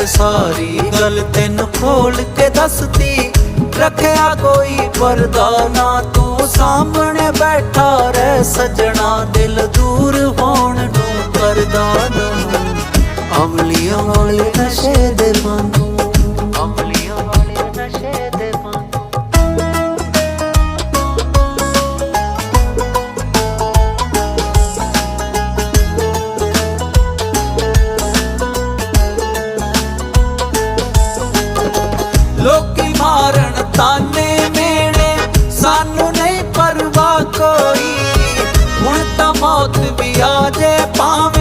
सारी गल तेन खोल के दसती, रखया कोई पर्दा ना, तू सामने बैठा रह सजना, दिल दूर होण नू करदा ना। अमलियां वाले नशे दे मानू, अमलियां वाले नशे दे मानू। लोकी मारन ताने मेरे, सानू नहीं परवाह कोई, हुण तां मौत भी आ जाए भावें